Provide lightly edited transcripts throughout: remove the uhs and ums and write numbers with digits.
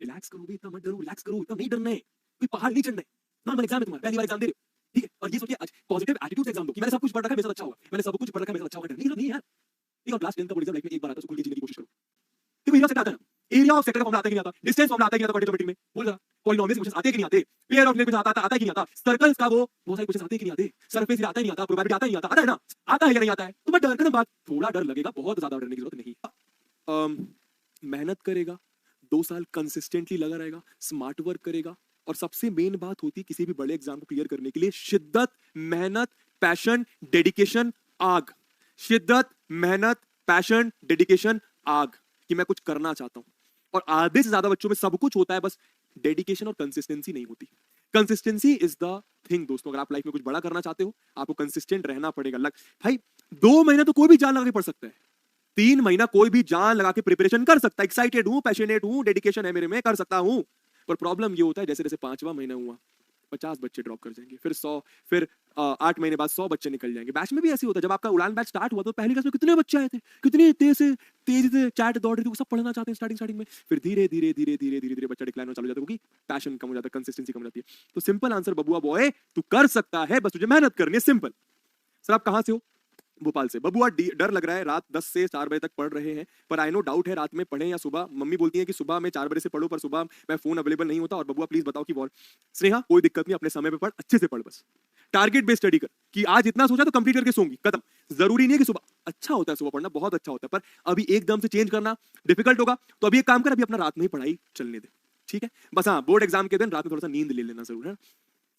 Relax करो भी, इतना मत डरो, रिलैक्स करो, इतना नहीं डरना है, कोई पहाड़ नहीं चढ़ना है, नॉर्मल एग्जाम है तुम्हारा, पहली बार एग्जाम दे रहे हो, ठीक है? और ये सोचिए आज पॉजिटिव एटीट्यूड से एग्जाम दो कि मैंने सब कुछ पढ़ रखा है, मेरे साथ अच्छा होगा, मैंने सब कुछ पढ़ रखा है, मेरे साथ अच्छा होगा, डरने की जरूरत नहीं है यार। ठीक है? और क्लास 10 का बोर्ड एग्जाम लाइफ में एक बार आता है, उसको खुल के जीने की कोशिश करो। देखो एरिया ऑफ सेक्टर आता है ना, एरिया ऑफ सेक्टर का फॉर्मूला आता है कि नहीं आता, डिस्टेंस फॉर्मूला आता है कि नहीं आता, क्वाड्रेटिक में बोल रहा, पॉलिनोमियल्स क्वेश्चन आते हैं कि नहीं आते, पेयर ऑफ कुछ आता है कि नहीं आता, सर्कल्स का वो बहुत सारे क्वेश्चन आते हैं कि नहीं आते, सरफेस एरिया आता है नहीं आता, प्रोबेबिलिटी आता है नहीं आता, आता है ना, आता है या नहीं आता है, तो बस डर का बात, थोड़ा डर लगेगा, बहुत ज्यादा डरने की जरूरत नहीं। मेहनत करेगा, 2 साल कंसिस्टेंटली लगा रहेगा, स्मार्ट वर्क करेगा, और सबसे मेन बात होती है किसी भी बड़े एग्जाम को क्लियर करने के लिए शिद्दत, मेहनत, पैशन, डेडिकेशन, आग। शिद्दत, मेहनत, पैशन, डेडिकेशन, आग, कि मैं कुछ करना चाहता हूं। और आधे से ज्यादा बच्चों में सब कुछ होता है, बस डेडिकेशन और कंसिस्टेंसी नहीं होती। कंसिस्टेंसी इज द थिंग दोस्तों। अगर आप लाइफ में कुछ बड़ा करना चाहते हो, आपको कंसिस्टेंट रहना पड़ेगा। भाई 2 महीने तो कोई भी जान लगा के पढ़ सकता है, 3 महीना कोई भी जान लगा के प्रिपरेशन कर सकता है, एक्साइटेड हूं, पैशनेट हूं, डेडिकेशन है मेरे में, कर सकता हूं। पर प्रॉब्लम ये होता है जैसे जैसे 5वां महीना हुआ 50 बच्चे ड्रॉप कर जाएंगे, फिर 100, फिर 8 महीने बाद 100 बच्चे निकल जाएंगे। बैच में भी ऐसे होता है। जब आपका उड़ान बैच स्टार्ट हुआ तो पहली क्लास में कितने बच्चे आए थे, कितनी तेज से चैट दौड़ रही थी, वो सब पढ़ना चाहते हैं स्टार्टिंग में। फिर धीरे धीरे धीरे धीरे धीरे धीरे बच्चा डिक्लाइन होना चालू हो जाता है, क्योंकि पैशन कम हो जाता है, कंसिस्टेंसी कम हो जाती है। तो सिंपल आंसर बबुआ बॉय, तू कर सकता है, बस तुझे मेहनत करनी है, सिंपल। सर आप कहां से हो? भोपाल से। बबुआ डर लग रहा है, रात 10 से 4 बजे तक पढ़ रहे हैं, पर आई नो डाउट है रात में पढ़ें या सुबह। मम्मी बोलती है कि सुबह में 4 बजे से पढ़ो, पर सुबह मैं फोन अवेलेबल नहीं होता। और बबुआ प्लीज बताओ कि स्नेहा कोई दिक्कत नहीं, अपने समय पे पढ़, अच्छे से पढ़, बस टारगेट बेस्ड स्टडी कर कि आज इतना सोचा तो कंप्लीट करके सोंगी, खत्म। जरूरी नहीं है कि सुबह, अच्छा होता है सुबह पढ़ना, बहुत अच्छा होता है, पर अभी एकदम से चेंज करना डिफिकल्ट होगा। तो अभी एक काम कर, अभी अपना रात में ही पढ़ाई चलने दे, ठीक है? बस हाँ, बोर्ड एग्जाम के दिन रात में थोड़ा सा नींद ले लेना जरूर है।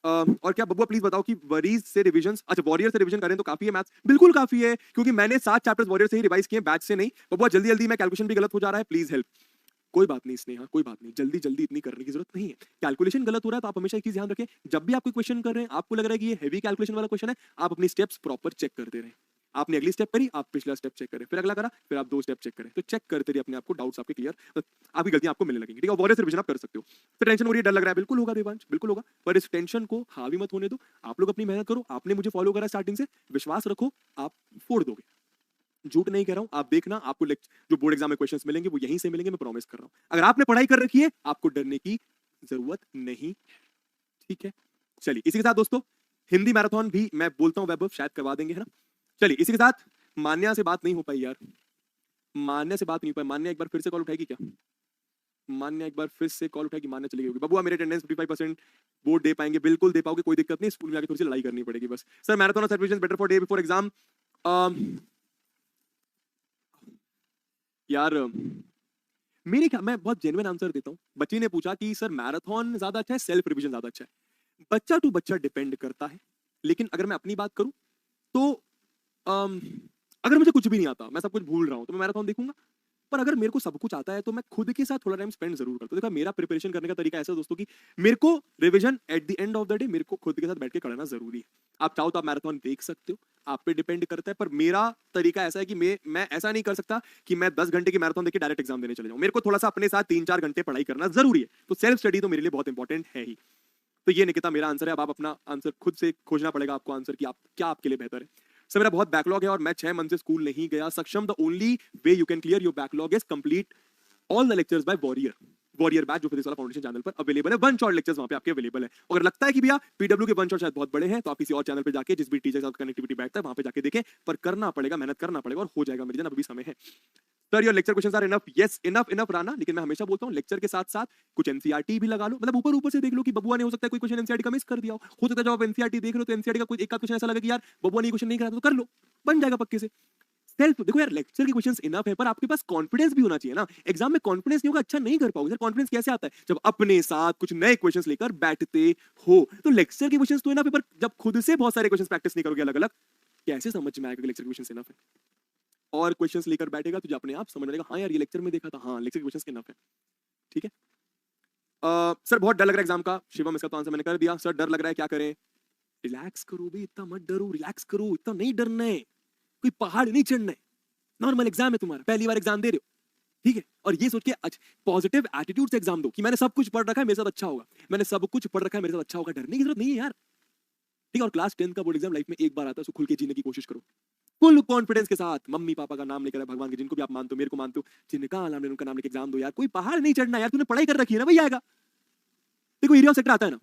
और क्या बबुआ प्लीज बताओ कि वरीज से रिवीजन, अच्छा वॉरियर से रिवीजन करें तो काफी है मैथ्स? बिल्कुल काफी है, क्योंकि मैंने 7 चैप्टर्स वॉरियर से ही रिवाइज किए, बैच से नहीं। बबुआ जल्दी जल्दी में कैलकुलेशन भी गलत हो जा रहा है, प्लीज हेल्प। कोई बात नहीं स्नेहा, कोई बात नहीं, जल्दी जल्दी इतनी करने की जरूरत नहीं है। कैलकुलेशन गलत हो रहा है तो आप हमेशा एक चीज ध्यान रखें, जब भी आप कोई क्वेश्चन कर रहे हैं, आपको लग रहा है कि ये हेवी कैलकुलेशन वाला क्वेश्चन है, आप अपनी स्टेप्स प्रॉपर चेक करते रहें। आपने अगली स्टेप करी, आप पिछला स्टेप चेक करें, फिर अगला करा, फिर आप 2 स्टेप चेक करें, तो चेक करते रहिए अपने आप को, डाउट्स आपके क्लियर, आपकी गलतियां आपको मिलने लगेंगी, ठीक है? वॉरियर से रिवीजन आप कर सकते हो। फिर टेंशन हो रही है, डर लग रहा है, बिल्कुल होगा देवांश, बिल्कुल होगा, पर इस टेंशन को हावी मत होने दो। आप लोग अपनी मेहनत करो, आपने मुझे फॉलो करा स्टार्टिंग से, विश्वास रखो, आप फोड़ दोगे। झूठ नहीं कह रहा हूं, आप देखना, आपको जो बोर्ड एग्जाम में क्वेश्चंस मिलेंगे वो यहीं से मिलेंगे, मैं प्रॉमिस कर रहा हूं। अगर आपने पढ़ाई कर रखी है, आपको डरने की जरूरत नहीं, ठीक है? चलिए इसी के साथ दोस्तों हिंदी मैराथन भी मैं बोलता हूं वैभव शायद करवा देंगे, है ना? चलिए इसी के साथ मान्या से बात नहीं हो पाई यार, मान्या से बात नहीं हो पाई। मान्या एक बार फिर से कॉल उठाएगी क्या? मान्या एक बार फिर से कॉल उठाएगी? मान्या चली गई होगी। बबुआ मेरे अटेंडेंस 55% बोर्ड दे पाएंगे? बिल्कुल दे पाओगे, कोई दिक्कत नहीं, स्कूल में आके थोड़ी सी लड़ाई करनी पड़ेगी बस। सर मैराथन और services better for day before exam. यार मेरे क्या, मैं बहुत जेन्युइन आंसर देता हूँ। बच्ची ने पूछा कि सर मैराथन ज्यादा अच्छा है, सेल्फ रिवीजन ज्यादा अच्छा है? बच्चा टू बच्चा डिपेंड करता है, लेकिन अगर मैं अपनी बात करूं तो अम, अगर मुझे कुछ भी नहीं आता, मैं सब कुछ भूल रहा हूं, तो मैं मैराथन देखूंगा। पर अगर मेरे को सब कुछ आता है तो मैं खुद के साथ थोड़ा टाइम स्पेंड जरूर करता हूँ। देखो मेरा प्रिपरेशन करने का तरीका ऐसा है दोस्तों कि मेरे को revision at the end of the day मेरे को खुद के साथ बैठ के करना जरूरी है। आप चाहो तो आप मैराथन देख सकते हो, आप पे डिपेंड करता है, पर मेरा तरीका ऐसा है कि मैं ऐसा नहीं कर सकता कि मैं 10 घंटे की मैराथन देख के डायरेक्ट एग्जाम देने चले जाऊं। मेरे को थोड़ा सा अपने साथ 3-4 घंटे पढ़ाई करना जरूरी है, तो सेल्फ स्टडी तो मेरे लिए बहुत इंपॉर्टेंट है ही। तो ये निकिता मेरा आंसर है। अब आप अपना आंसर खुद से खोजना पड़ेगा आपको आंसर, कि आप क्या आपके लिए बेहतर है। सर मेरा बहुत बैकलॉग है और मैं 6 मंथ से स्कूल नहीं गया। सक्षम the only way you can clear your backlog is complete all the lectures bye warrior batch, जो फिजिक्स वाला फाउंडेशन चैनल पर अवेलेबल है। वन शॉट लेक्चर्स वहां पे आपके अवेलेबल है। अगर लगता है कि भैया पीडब्ल्यू के वन शॉट शायद बहुत बड़े हैं, तो आप किसी और चैनल पे जाके, जिस भी टीचर के साथ कनेक्टिविटी बैठता है वहां पे जाके देखें। पर करना पड़ेगा, मेहनत करना पड़ेगा, और हो जाएगा मेरी जान, अभी समय है। Sir your lecture questions are enough. Yes enough Rana, लेकिन मैं हमेशा बोलता हूं लेक्चर के साथ साथ कुछ एनसीईआरटी भी लगा लो। मतलब ऊपर ऊपर से देख लो कि बबुआ ने हो सकता है कोई क्वेश्चन एनसीईआरटी का मिस कर दिया हो सकता है जब आप एनसीईआरटी देख रहे हो तो एनसीईआरटी का कोई एक आध क्वेश्चन ऐसा लगे कि यार बबुआ ने क्वेश्चन नहीं करा, तो कर लो, बन जाएगा पक्के से। सेल्फ देखो यार, लेक्चर के क्वेश्चंस इनफ है, पर आपके पास कॉन्फिडेंस भी होना चाहिए ना। एग्जाम में कॉन्फिडेंस नहीं होगा, अच्छा नहीं कर पाओगे। सर कॉन्फिडेंस कैसे आता है? जब अपने साथ कुछ नए क्वेश्चंस लेकर बैठते हो। तो लेक्चर के क्वेश्चंस तो इनफ है, पर जब खुद से बहुत सारे क्वेश्चंस प्रैक्टिस नहीं करोगे अलग अलग, कैसे समझ में आएगा कि लेक्चर के क्वेश्चंस इनफ है? और क्वेश्चंस लेकर बैठेगा तो अपने आप समझ में आएगा, हाँ यार ये लेक्चर में देखा था, हाँ लेक्चर के क्वेश्चंस इनफ है, ठीक है? सर बहुत डर लग रहा है एग्जाम का। शिवम इसका तो आंसर मैंने कर दिया। सर डर लग रहा है, क्या करें? रिलैक्स करो भी, इतना मत डरो, रिलैक्स करो, इतना नहीं डरना है, कोई पहाड़ नहीं चढ़ना है, नॉर्मल एग्जाम है तुम्हारा, पहली बार एग्जाम दे रहे हो, ठीक है? और ये सोच के पॉजिटिव एटीट्यूड से एग्जाम दो कि मैंने सब कुछ पढ़ रखा है, मेरे साथ अच्छा होगा, मैंने सब कुछ पढ़ रखा है, मेरे साथ अच्छा होगा, डरने की जरूरत नहीं है यार, ठीक है? और क्लास 10 का बोर्ड एग्जाम लाइफ में एक बार आता है, उसको खुल के जीने की कोशिश करो। फुल कॉन्फिडेंस के साथ मम्मी पापा का नाम लेकर, भगवान के जिनको भी आप मानते हो, मेरे को मानते हो, जिनका नाम ले उनका नाम लेकर एग्जाम दो यार। कोई पहाड़ नहीं चढ़ना यार, तूने पढ़ाई कर रखी है ना, वही आएगा। देखो एरिया ऑफ सेक्टर आता है ना,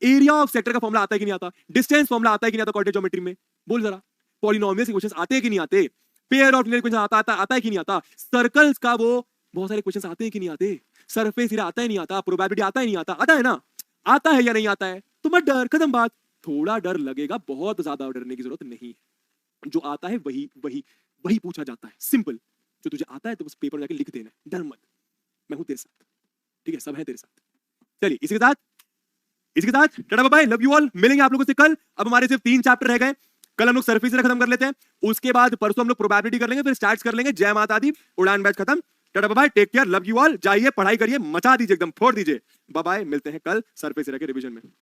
एरिया ऑफ सेक्टर का फॉर्मुला आता है कि नहीं आता, डिस्टेंस फॉर्मुला आता है कि नहीं आता क्वाड्रेटिक ज्योमेट्री में, बोल जरा। पॉलिनोमियल्स के क्वेश्चंस आते हैं कि नहीं आते, पेयर ऑफ क्वेश्चन आता है कि नहीं आता, सर्कल्स का वो बहुत सारे क्वेश्चंस आते हैं कि नहीं आते, सरफेस एरिया आता है नहीं आता, प्रोबेबिलिटी आता है नहीं आता, आता है ना, आता है या नहीं आता है, तो मत डर, खत्म बात। थोड़ा डर लगेगा, बहुत ज्यादा डरने की जरूरत नहीं है। जो आता है वही वही वही पूछा जाता है, सिंपल। जो तुझे आता है तो बस पेपर में जाके लिख देना, डर मत, मैं हूं तेरे साथ, ठीक है, सब है तेरे साथ। चलिए इसके साथ tata bye bye, love you all. मिलेंगे आप लोगों से कल। अब हमारे सिर्फ 3 चैप्टर रह गए, कल हम लोग सरफेस एरिया खत्म कर लेते हैं, उसके बाद परसों हम लोग प्रोबेबिलिटी कर लेंगे, फिर स्टार्ट्स कर लेंगे। जय माता दी, उड़ान बैच खत्म। Tata bye bye, take care, love you all. जाइए पढ़ाई करिए, मचा दीजिए, एकदम फोड़ दीजिए। बाय बाय, मिलते हैं कल सरफेस एरिया के रिवीजन में।